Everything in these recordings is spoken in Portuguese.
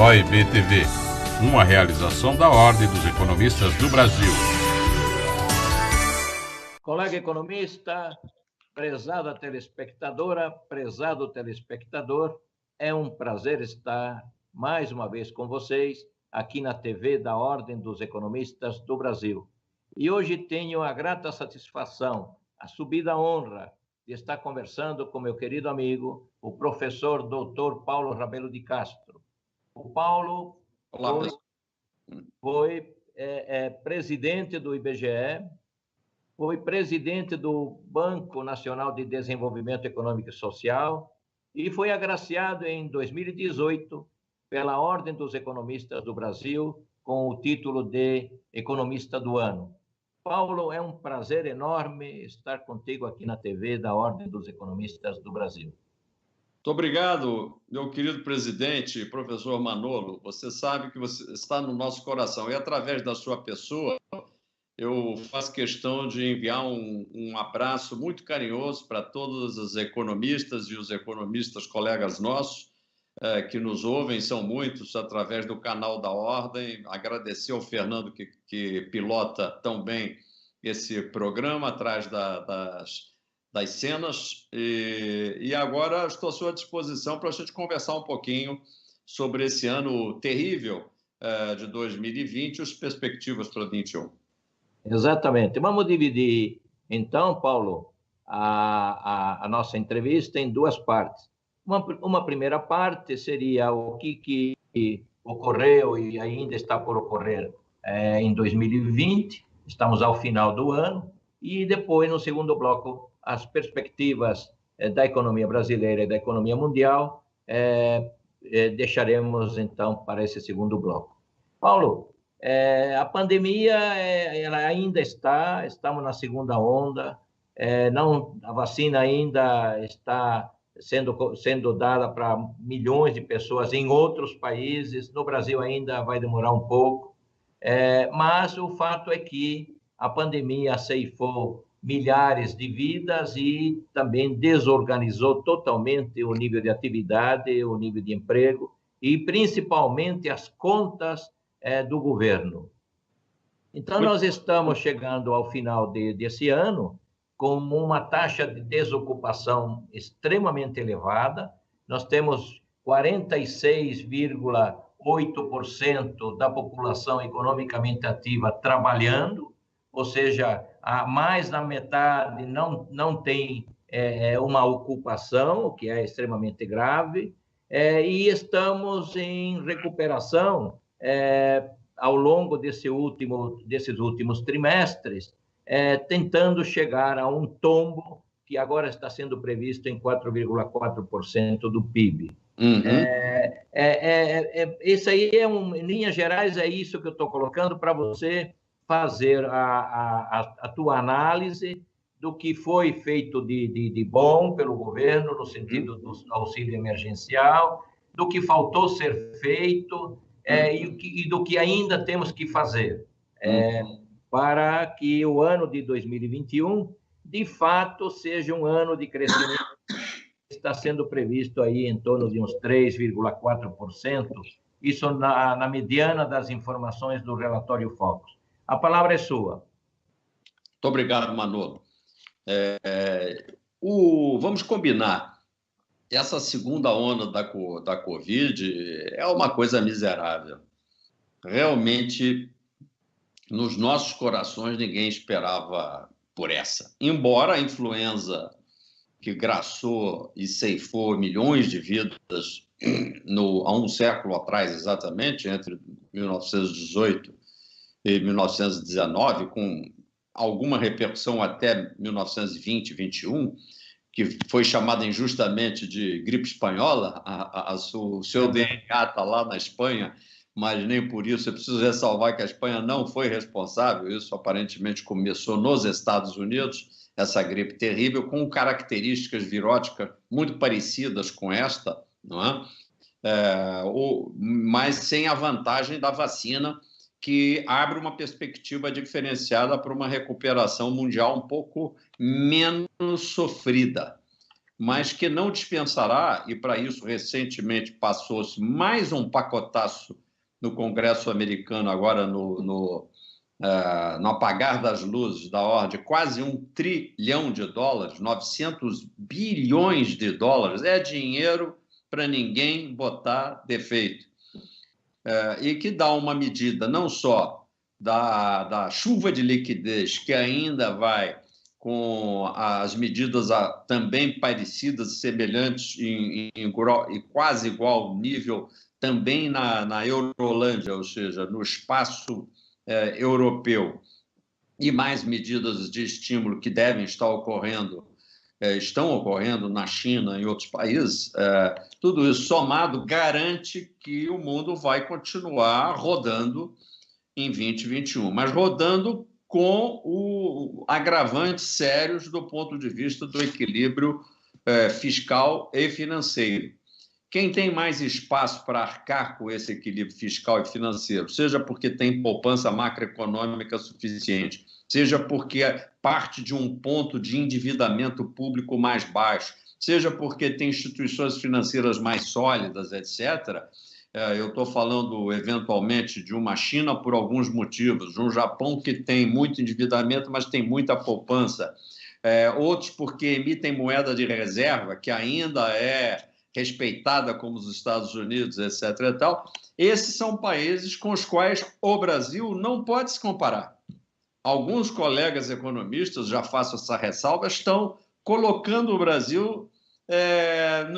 OIB-TV, uma realização da Ordem dos Economistas do Brasil. Colega economista, prezada telespectadora, prezado telespectador, é um prazer estar mais uma vez com vocês aqui na TV da Ordem dos Economistas do Brasil. E hoje tenho a grata satisfação, a subida honra de estar conversando com meu querido amigo, o professor Dr. Paulo Rabelo de Castro. O Paulo foi presidente do IBGE, foi presidente do Banco Nacional de Desenvolvimento Econômico e Social e foi agraciado em 2018 pela Ordem dos Economistas do Brasil com o título de Economista do Ano. Paulo, é um prazer enorme estar contigo aqui na TV da Ordem dos Economistas do Brasil. Muito obrigado, meu querido presidente, professor Manolo. Você sabe que você está no nosso coração e, através da sua pessoa, eu faço questão de enviar um abraço muito carinhoso para todos os economistas e os economistas colegas nossos que nos ouvem, são muitos, através do canal da Ordem. Agradecer ao Fernando que pilota tão bem esse programa atrás das cenas. E agora estou à sua disposição para a gente conversar um pouquinho sobre esse ano terrível de 2020 e as perspectivas para 2021. Exatamente. Vamos dividir, então, Paulo, a nossa entrevista em duas partes. Uma primeira parte seria o que ocorreu e ainda está por ocorrer em 2020, estamos ao final do ano, e depois, no segundo bloco, as perspectivas da economia brasileira e da economia mundial, deixaremos, então, para esse segundo bloco. Paulo, a pandemia ela ainda estamos na segunda onda, a vacina ainda está sendo dada para milhões de pessoas em outros países, no Brasil ainda vai demorar um pouco, mas o fato é que a pandemia ceifou milhares de vidas e também desorganizou totalmente o nível de atividade, o nível de emprego e principalmente as contas do governo. Então, nós estamos chegando ao final desse ano com uma taxa de desocupação extremamente elevada. Nós temos 46,8% da população economicamente ativa trabalhando, ou seja, mais da metade não tem uma ocupação, o que é extremamente grave, e estamos em recuperação ao longo desses últimos trimestres, tentando chegar a um tombo que agora está sendo previsto em 4,4% do PIB. Uhum. Isso aí em linhas gerais, é isso que eu estou colocando para você fazer a tua análise do que foi feito de bom pelo governo no sentido do auxílio emergencial, do que faltou ser feito e do que ainda temos que fazer para que o ano de 2021, de fato, seja um ano de crescimento. Está sendo previsto aí em torno de uns 3,4%, isso na mediana das informações do relatório Focus. A palavra é sua. Muito obrigado, Manolo. Vamos combinar. Essa segunda onda da Covid é uma coisa miserável. Realmente, nos nossos corações, ninguém esperava por essa. Embora a influenza, que graçou e ceifou milhões de vidas há um século atrás, exatamente, entre 1918 e 1919, com alguma repercussão até 1920, 21, que foi chamada injustamente de gripe espanhola, o seu DNA está lá na Espanha, mas nem por isso. Eu preciso ressalvar que a Espanha não foi responsável, isso aparentemente começou nos Estados Unidos, essa gripe terrível, com características viróticas muito parecidas com esta, não é? Mas sem a vantagem da vacina, que abre uma perspectiva diferenciada para uma recuperação mundial um pouco menos sofrida. mas que não dispensará, e para isso recentemente passou-se mais um pacotaço no Congresso americano, agora no apagar das luzes, da ordem de quase $1 trilhão, 900 bilhões de dólares. É dinheiro para ninguém botar defeito. E que dá uma medida não só da chuva de liquidez, que ainda vai com as medidas também parecidas, semelhantes em quase igual nível, também na Eurolândia, ou seja, no espaço europeu, e mais medidas de estímulo que devem estar ocorrendo, estão ocorrendo na China e em outros países, tudo isso somado garante que o mundo vai continuar rodando em 2021, mas rodando com agravantes sérios do ponto de vista do equilíbrio fiscal e financeiro. Quem tem mais espaço para arcar com esse equilíbrio fiscal e financeiro, seja porque tem poupança macroeconômica suficiente, seja porque parte de um ponto de endividamento público mais baixo, seja porque tem instituições financeiras mais sólidas, etc., eu estou falando, eventualmente, de uma China por alguns motivos, de um Japão que tem muito endividamento, mas tem muita poupança, outros porque emitem moeda de reserva, que ainda é respeitada como os Estados Unidos, etc. e tal. Esses são países com os quais o Brasil não pode se comparar. Alguns colegas economistas, já faço essa ressalva, estão colocando o Brasil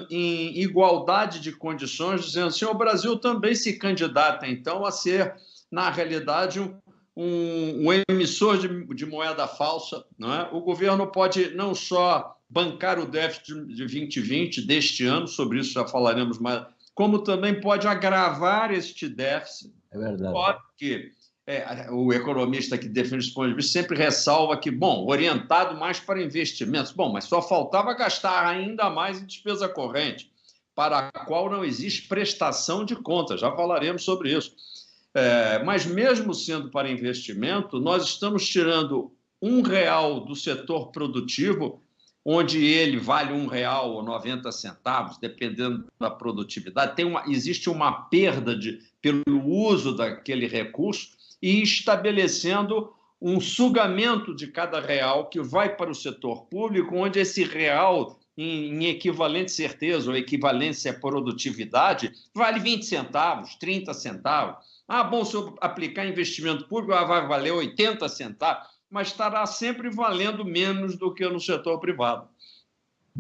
em igualdade de condições, dizendo assim, o Brasil também se candidata, então, a ser, na realidade, um emissor de moeda falsa. Não é? O governo pode não só bancar o déficit de 2020 deste ano, sobre isso já falaremos mais, como também pode agravar este déficit. É verdade. Pode que o economista que defende esse ponto de vista sempre ressalva que, bom, orientado mais para investimentos. Bom, mas só faltava gastar ainda mais em despesa corrente, para a qual não existe prestação de contas. Já falaremos sobre isso. Mas mesmo sendo para investimento, nós estamos tirando R$1 do setor produtivo, onde ele vale R$1,90, dependendo da produtividade. Existe uma perda pelo uso daquele recurso, e estabelecendo um sugamento de cada real que vai para o setor público, onde esse real, em equivalente certeza ou equivalência à produtividade, vale 20 centavos, 30 centavos. Bom, se eu aplicar investimento público, vai valer 80 centavos, mas estará sempre valendo menos do que no setor privado.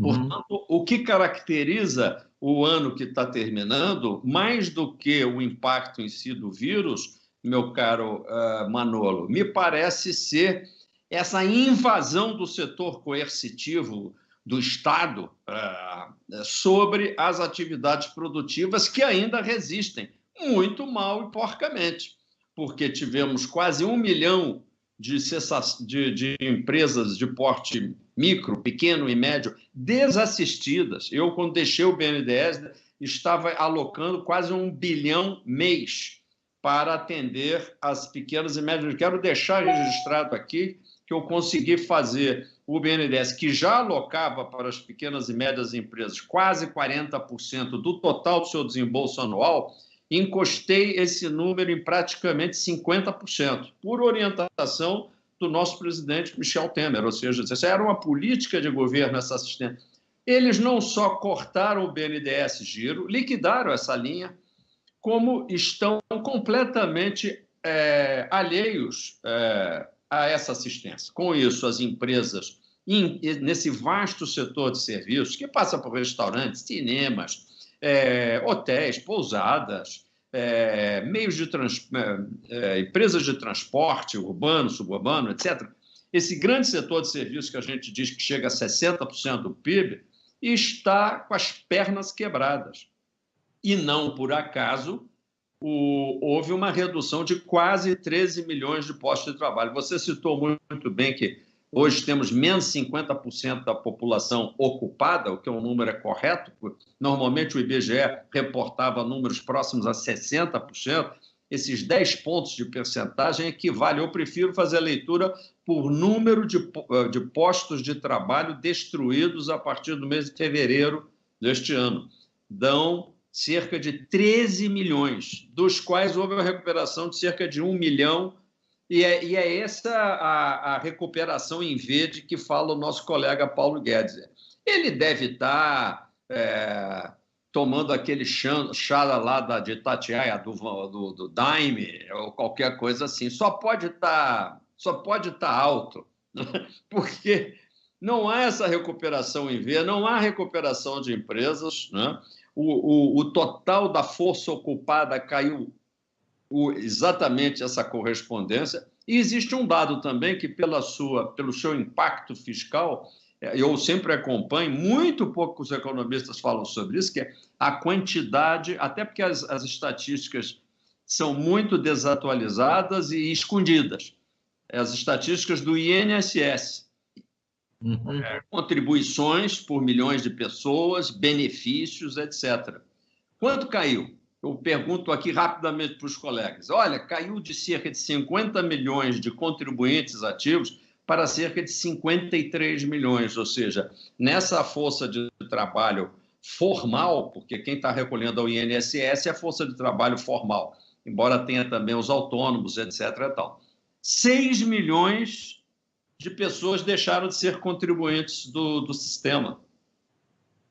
Portanto, o que caracteriza o ano que está terminando, mais do que o impacto em si do vírus, meu caro Manolo, me parece ser essa invasão do setor coercitivo do Estado sobre as atividades produtivas que ainda resistem, muito mal e porcamente, porque tivemos quase 1 milhão de empresas de porte micro, pequeno e médio desassistidas. Eu, quando deixei o BNDES, estava alocando quase R$1 bilhão mês para atender as pequenas e médias. Quero deixar registrado aqui que eu consegui fazer o BNDES, que já alocava para as pequenas e médias empresas quase 40% do total do seu desembolso anual, encostei esse número em praticamente 50%, por orientação do nosso presidente Michel Temer, ou seja, essa era uma política de governo, essa assistência. Eles não só cortaram o BNDES Giro, liquidaram essa linha, como estão completamente alheios a essa assistência. Com isso, as empresas, nesse vasto setor de serviços, que passa por restaurantes, cinemas, hotéis, pousadas, empresas de transporte urbano, suburbano, etc., esse grande setor de serviços que a gente diz que chega a 60% do PIB, está com as pernas quebradas. E não por acaso houve uma redução de quase 13 milhões de postos de trabalho. Você citou muito bem que hoje temos menos 50% da população ocupada, o que é um número correto. Normalmente o IBGE reportava números próximos a 60%. esses 10 pontos de percentagem equivale, eu prefiro fazer a leitura por número de postos de trabalho destruídos a partir do mês de fevereiro deste ano. Dão cerca de 13 milhões, dos quais houve uma recuperação de cerca de 1 milhão, e é essa a recuperação em V de que fala o nosso colega Paulo Guedes. Ele deve estar tomando aquele chá lá de Itatiaia, do Daime, ou qualquer coisa assim. Só pode estar alto, porque não há essa recuperação em V, não há recuperação de empresas, né? O total da força ocupada caiu exatamente essa correspondência. E existe um dado também que, pelo seu impacto fiscal, eu sempre acompanho, muito poucos economistas falam sobre isso, que é a quantidade, até porque as estatísticas são muito desatualizadas e escondidas. As estatísticas do INSS. Contribuições por milhões de pessoas, benefícios, etc. Quanto caiu? Eu pergunto aqui rapidamente para os colegas. Olha, caiu de cerca de 50 milhões de contribuintes ativos para cerca de 53 milhões, ou seja, nessa força de trabalho formal, porque quem está recolhendo ao INSS é a força de trabalho formal, embora tenha também os autônomos, etc. E tal. 6 milhões de pessoas deixaram de ser contribuintes do sistema.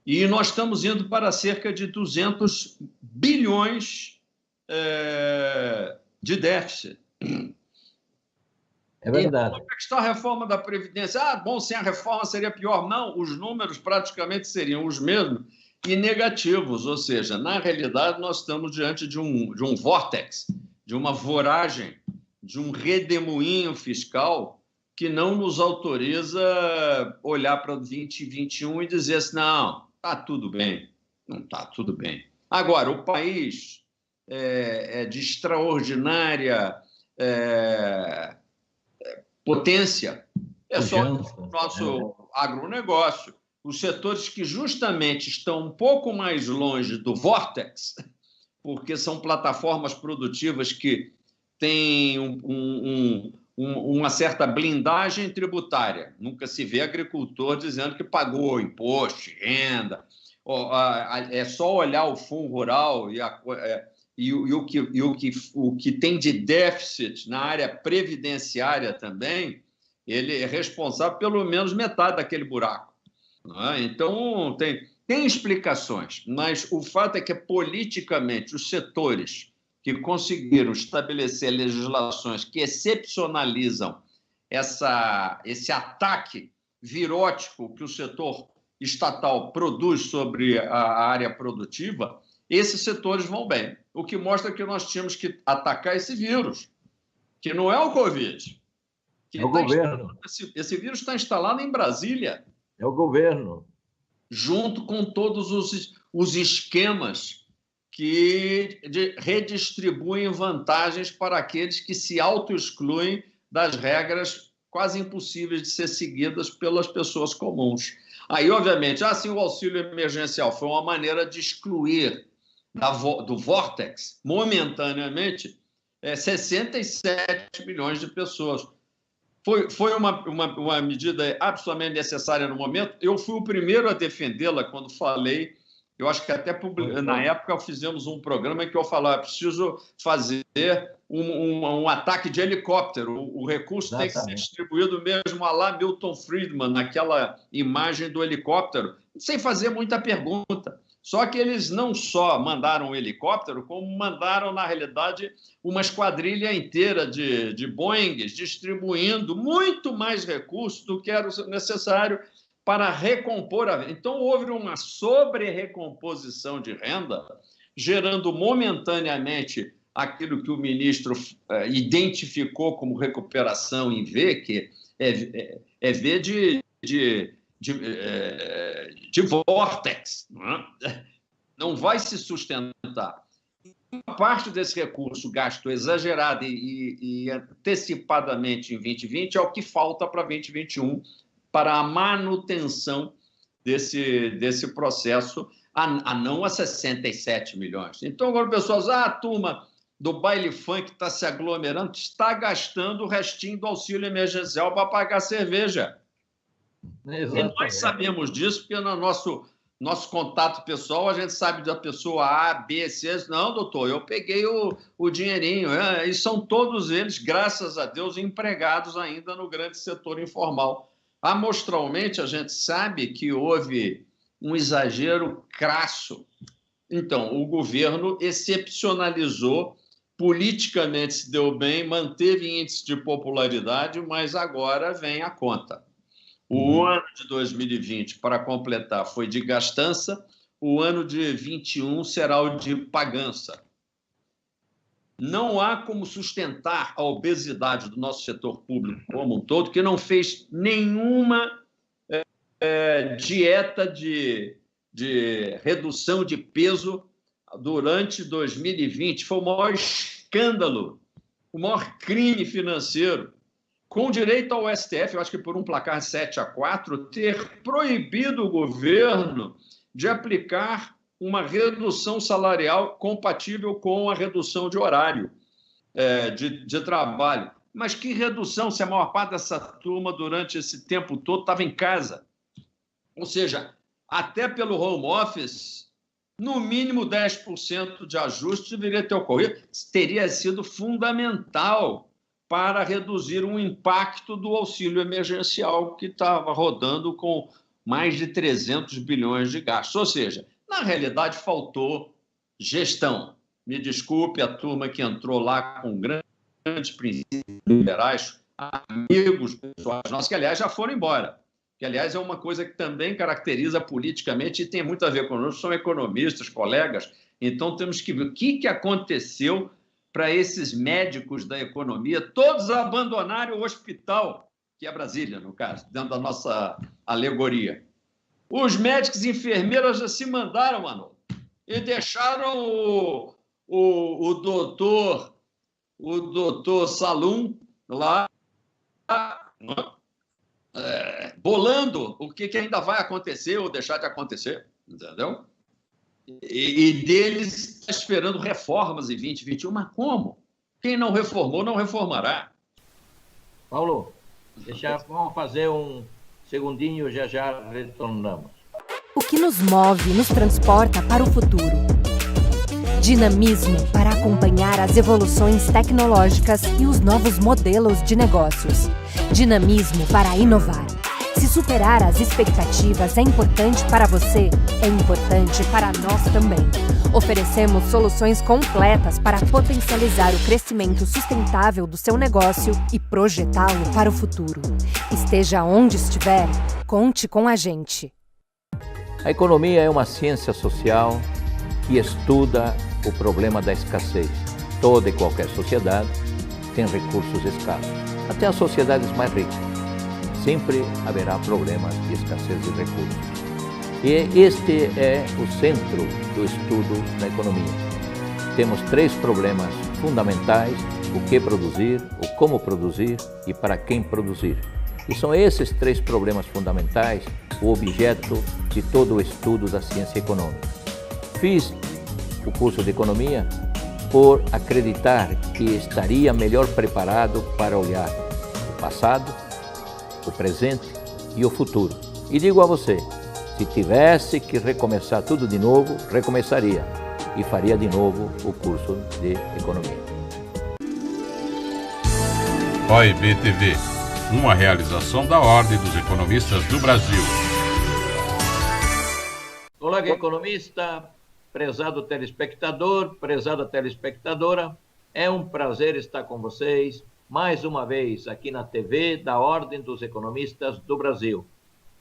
E nós estamos indo para cerca de 200 bilhões de déficit. É verdade. E como é que está a reforma da Previdência? Ah, bom, sem a reforma seria pior. Não, os números praticamente seriam os mesmos e negativos. Ou seja, na realidade, nós estamos diante de um vórtex, de uma voragem, de um redemoinho fiscal que não nos autoriza olhar para 2021 e dizer assim, não, está tudo bem. Não está tudo bem. Agora, o país é de extraordinária potência, é só o nosso agronegócio. Os setores que justamente estão um pouco mais longe do vórtex, porque são plataformas produtivas que têm uma certa blindagem tributária. Nunca se vê agricultor dizendo que pagou imposto, renda. É só olhar o Fundo Rural e o que tem de déficit na área previdenciária também, ele é responsável pelo menos metade daquele buraco. Não é? Então, tem explicações, mas o fato é que, politicamente, os setores que conseguiram estabelecer legislações que excepcionalizam esse ataque virótico que o setor estatal produz sobre a área produtiva, esses setores vão bem. O que mostra que nós tínhamos que atacar esse vírus, que não é o Covid. É o governo. Esse vírus está instalado em Brasília. É o governo. Junto com todos os esquemas que redistribuem vantagens para aqueles que se auto-excluem das regras quase impossíveis de ser seguidas pelas pessoas comuns. Aí, obviamente, assim, o auxílio emergencial foi uma maneira de excluir do vórtex, momentaneamente, 67 milhões de pessoas. Foi uma medida absolutamente necessária no momento. Eu fui o primeiro a defendê-la quando falei. Eu acho que até na época fizemos um programa em que eu falava preciso fazer um ataque de helicóptero. O recurso tem que ser distribuído mesmo à la Milton Friedman, naquela imagem do helicóptero, sem fazer muita pergunta. Só que eles não só mandaram um helicóptero, como mandaram, na realidade, uma esquadrilha inteira de Boeings, distribuindo muito mais recursos do que era necessário para recompor a renda. Então, houve uma sobre-recomposição de renda, gerando momentaneamente aquilo que o ministro identificou como recuperação em V, que é V de vórtex. Não vai se sustentar. Uma parte desse recurso gasto exagerado e antecipadamente em 2020 é o que falta para 2021 para a manutenção desse processo, não a 67 milhões. Então, agora o pessoal diz, a turma do baile funk que está se aglomerando está gastando o restinho do auxílio emergencial para pagar cerveja. Exatamente. E nós sabemos disso porque no nosso contato pessoal, a gente sabe da pessoa A, B, C. Não, doutor, eu peguei o dinheirinho. E são todos eles, graças a Deus, empregados ainda no grande setor informal. Amostralmente, a gente sabe que houve um exagero crasso. Então, o governo excepcionalizou, politicamente se deu bem, manteve índice de popularidade, mas agora vem a conta. O ano de 2020, para completar, foi de gastança, o ano de 2021 será o de pagança. Não há como sustentar a obesidade do nosso setor público como um todo, que não fez nenhuma dieta de redução de peso durante 2020. Foi o maior escândalo, o maior crime financeiro, com direito ao STF, eu acho que por um placar 7-4, ter proibido o governo de aplicar uma redução salarial compatível com a redução de horário de trabalho. Mas que redução se a maior parte dessa turma, durante esse tempo todo, estava em casa? Ou seja, até pelo home office, no mínimo 10% de ajuste deveria ter ocorrido. Teria sido fundamental para reduzir o impacto do auxílio emergencial que estava rodando com mais de 300 bilhões de gastos. Ou seja, na realidade, faltou gestão. Me desculpe a turma que entrou lá com grandes princípios liberais, amigos pessoais nossos, que, aliás, já foram embora. Que, aliás, é uma coisa que também caracteriza politicamente e tem muito a ver conosco, são economistas, colegas. Então, temos que ver o que aconteceu para esses médicos da economia, todos abandonarem o hospital, que é Brasília, no caso, dentro da nossa alegoria. Os médicos e enfermeiras já se mandaram, mano, e deixaram o doutor Salum lá bolando o que ainda vai acontecer ou deixar de acontecer, entendeu? E deles está esperando reformas em 2021, mas como? Quem não reformou, não reformará. Paulo, vamos fazer um segundinho, já retornamos. O que nos move, nos transporta para o futuro. Dinamismo para acompanhar as evoluções tecnológicas e os novos modelos de negócios. Dinamismo para inovar. Se superar as expectativas é importante para você, é importante para nós também. Oferecemos soluções completas para potencializar o crescimento sustentável do seu negócio e projetá-lo para o futuro. Esteja onde estiver, conte com a gente. A economia é uma ciência social que estuda o problema da escassez. Toda e qualquer sociedade tem recursos escassos, até as sociedades mais ricas. Sempre haverá problemas de escassez de recursos. E este é o centro do estudo da economia. Temos 3 problemas fundamentais: o que produzir, o como produzir e para quem produzir. E são esses 3 problemas fundamentais o objeto de todo o estudo da ciência econômica. Fiz o curso de economia por acreditar que estaria melhor preparado para olhar o passado, o presente e o futuro. E digo a você, se tivesse que recomeçar tudo de novo, recomeçaria e faria de novo o curso de economia. OIB TV, uma realização da Ordem dos Economistas do Brasil. Colega economista, prezado telespectador, prezada telespectadora, é um prazer estar com vocês mais uma vez aqui na TV da Ordem dos Economistas do Brasil.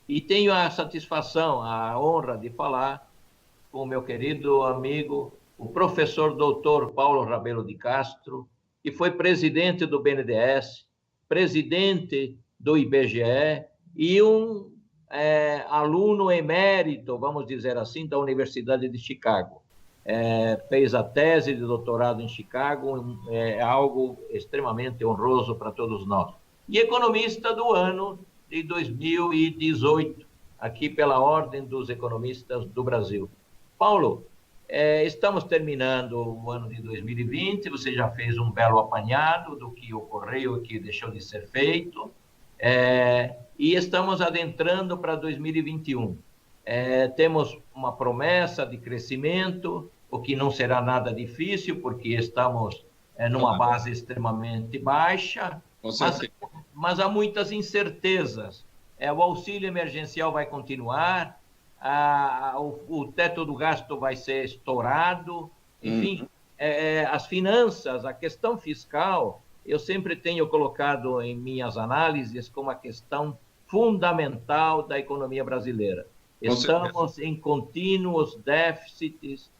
E tenho a satisfação, a honra de falar com o meu querido amigo, o professor doutor Paulo Rabelo de Castro, que foi presidente do BNDES, presidente do IBGE e um aluno emérito, vamos dizer assim, da Universidade de Chicago. Fez a tese de doutorado em Chicago, é algo extremamente honroso para todos nós. E economista do ano de 2018, aqui pela Ordem dos Economistas do Brasil. Paulo, Estamos terminando o ano de 2020, você já fez um belo apanhado do que ocorreu e que deixou de ser feito, e estamos adentrando para 2021. Temos uma promessa de crescimento, o que não será nada difícil, porque estamos numa base extremamente baixa, mas há muitas incertezas. O auxílio emergencial vai continuar, o teto do gasto vai ser estourado, enfim, as finanças, a questão fiscal, eu sempre tenho colocado em minhas análises como a questão fundamental da economia brasileira. Estamos em contínuos déficits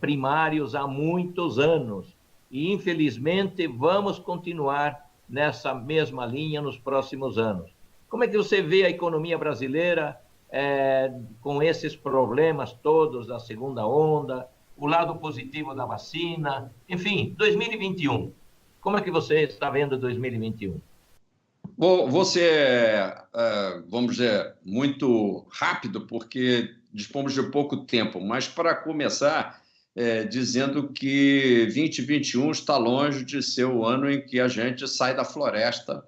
primários há muitos anos e, infelizmente, vamos continuar nessa mesma linha nos próximos anos. Como é que você vê a economia brasileira com esses problemas todos da segunda onda, o lado positivo da vacina, enfim, 2021? Como é que você está vendo 2021? Vou ser, vamos dizer, muito rápido, porque dispomos de pouco tempo, mas para começar, dizendo que 2021 está longe de ser o ano em que a gente sai da floresta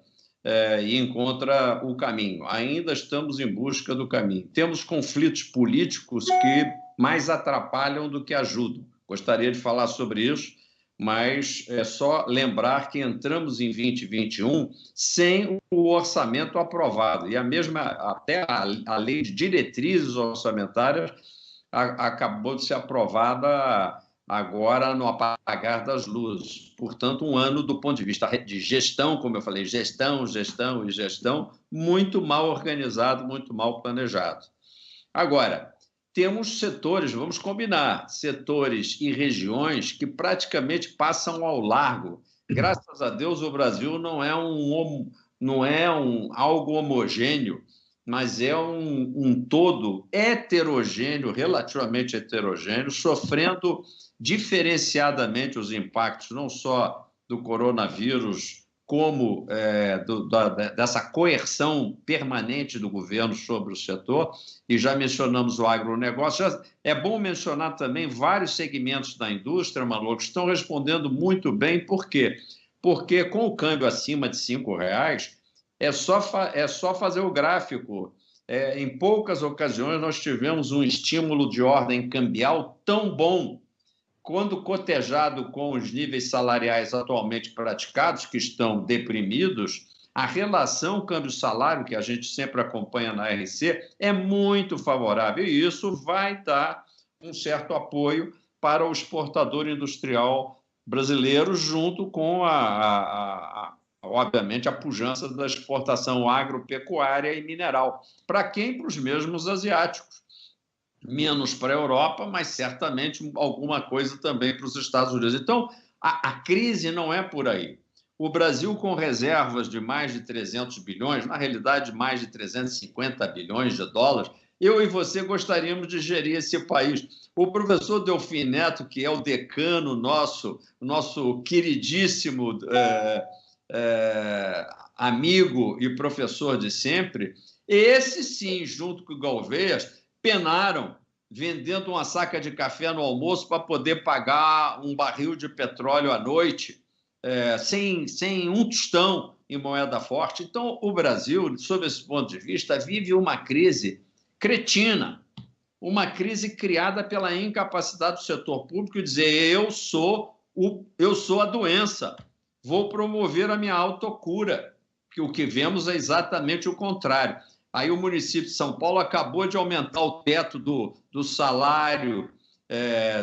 e encontra o caminho. Ainda estamos em busca do caminho. Temos conflitos políticos que mais atrapalham do que ajudam. Gostaria de falar sobre isso, mas é só lembrar que entramos em 2021 sem o orçamento aprovado. E até a lei de diretrizes orçamentárias acabou de ser aprovada agora no apagar das luzes. Portanto, um ano do ponto de vista de gestão, como eu falei, gestão, muito mal organizado, muito mal planejado. Agora, temos setores, vamos combinar, setores e regiões que praticamente passam ao largo. Graças a Deus, o Brasil não é algo homogêneo, mas é um todo heterogêneo, relativamente heterogêneo, sofrendo diferenciadamente os impactos não só do coronavírus, como dessa coerção permanente do governo sobre o setor, e já mencionamos o agronegócio. É bom mencionar também vários segmentos da indústria, Manolo, que estão respondendo muito bem. Por quê? Porque com o câmbio acima de R$5, é só fazer o gráfico. Em poucas ocasiões nós tivemos um estímulo de ordem cambial tão bom, quando cotejado com os níveis salariais atualmente praticados, que estão deprimidos, a relação câmbio-salário, que a gente sempre acompanha na RC, é muito favorável, e isso vai dar um certo apoio para o exportador industrial brasileiro, junto com, obviamente, a pujança da exportação agropecuária e mineral. Para quem? Para os mesmos asiáticos. Menos para a Europa, mas certamente alguma coisa também para os Estados Unidos. Então, a crise não é por aí. O Brasil, com reservas de mais de 300 bilhões, na realidade, mais de 350 bilhões de dólares, eu e você gostaríamos de gerir esse país. O professor Delfim Neto, que é o decano nosso queridíssimo amigo e professor de sempre, esse sim, junto com o Galvez, penaram vendendo uma saca de café no almoço para poder pagar um barril de petróleo à noite, sem um tostão em moeda forte. Então, o Brasil, sob esse ponto de vista, vive uma crise cretina, uma crise criada pela incapacidade do setor público de dizer: eu sou a doença, vou promover a minha autocura, que o que vemos é exatamente o contrário. Aí o município de São Paulo acabou de aumentar o teto do salário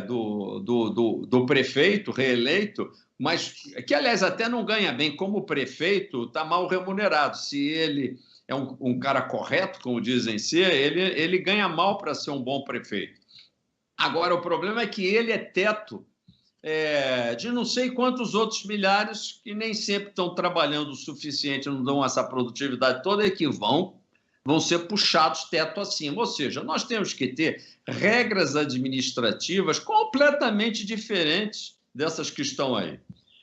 do prefeito reeleito, mas que, aliás, até não ganha bem. Como prefeito, está mal remunerado. Se ele é um cara correto, como dizem ser, ele ganha mal para ser um bom prefeito. Agora, o problema é que ele é teto de não sei quantos outros milhares que nem sempre estão trabalhando o suficiente, não dão essa produtividade toda, e que vão ser puxados teto acima. Ou seja, nós temos que ter regras administrativas completamente diferentes dessas que estão aí.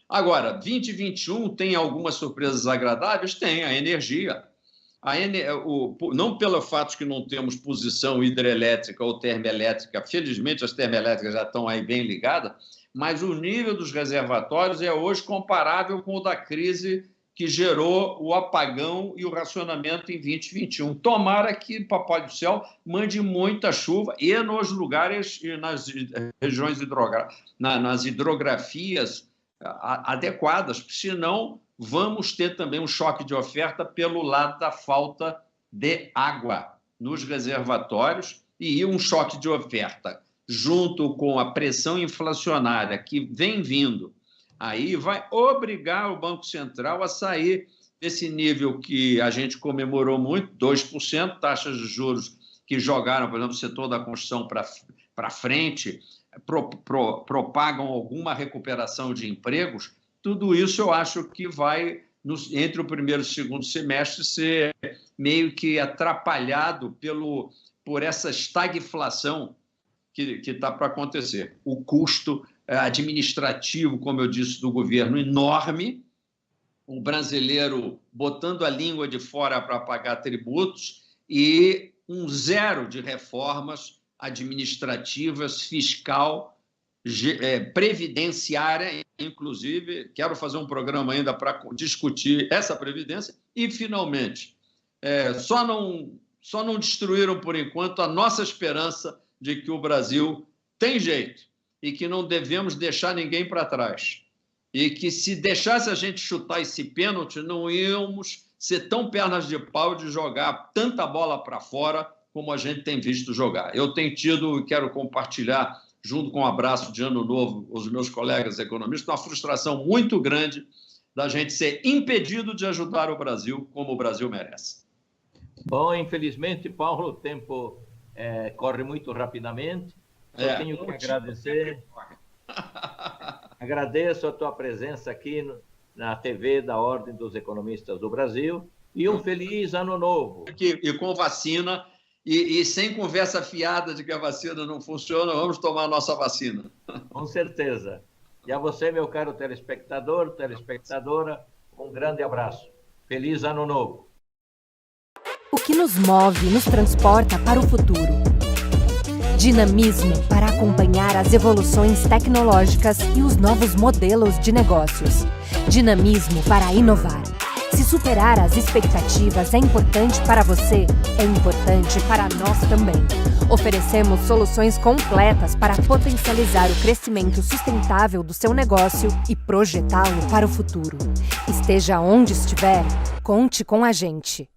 Agora, 2021 tem algumas surpresas agradáveis? Tem, a energia. não pelo fato de que não temos posição hidrelétrica ou termoelétrica, felizmente as termoelétricas já estão aí bem ligadas, mas o nível dos reservatórios é hoje comparável com o da crise que gerou o apagão e o racionamento em 2021. Tomara que Papai do Céu mande muita chuva e nos lugares, nas regiões nas hidrografias adequadas, senão vamos ter também um choque de oferta pelo lado da falta de água nos reservatórios e um choque de oferta junto com a pressão inflacionária que vem vindo, aí vai obrigar o Banco Central a sair desse nível que a gente comemorou muito, 2%, taxas de juros que jogaram, por exemplo, o setor da construção para frente, propagam alguma recuperação de empregos. Tudo isso eu acho que vai, entre o primeiro e o segundo semestre, ser meio que atrapalhado por essa estagflação que está para acontecer. O custo administrativo, como eu disse, do governo enorme, o brasileiro botando a língua de fora para pagar tributos e um zero de reformas administrativas, fiscal, previdenciária, inclusive. Quero fazer um programa ainda para discutir essa previdência. E, finalmente, só não destruíram, por enquanto, a nossa esperança de que o Brasil tem jeito e que não devemos deixar ninguém para trás. E que, se deixasse a gente chutar esse pênalti, não íamos ser tão pernas de pau de jogar tanta bola para fora como a gente tem visto jogar. Eu tenho tido, e quero compartilhar, junto com um abraço de Ano Novo, os meus colegas economistas, uma frustração muito grande da gente ser impedido de ajudar o Brasil como o Brasil merece. Bom, infelizmente, Paulo, o tempo corre muito rapidamente. Eu tenho que agradecer. Agradeço a tua presença aqui na TV da Ordem dos Economistas do Brasil e um feliz Ano Novo. E com vacina e sem conversa fiada de que a vacina não funciona, vamos tomar a nossa vacina. Com certeza. E a você, meu caro telespectador, telespectadora, um grande abraço. Feliz Ano Novo. O que nos move nos transporta para o futuro. Dinamismo para acompanhar as evoluções tecnológicas e os novos modelos de negócios. Dinamismo para inovar. Se superar as expectativas é importante para você, é importante para nós também. Oferecemos soluções completas para potencializar o crescimento sustentável do seu negócio e projetá-lo para o futuro. Esteja onde estiver, conte com a gente.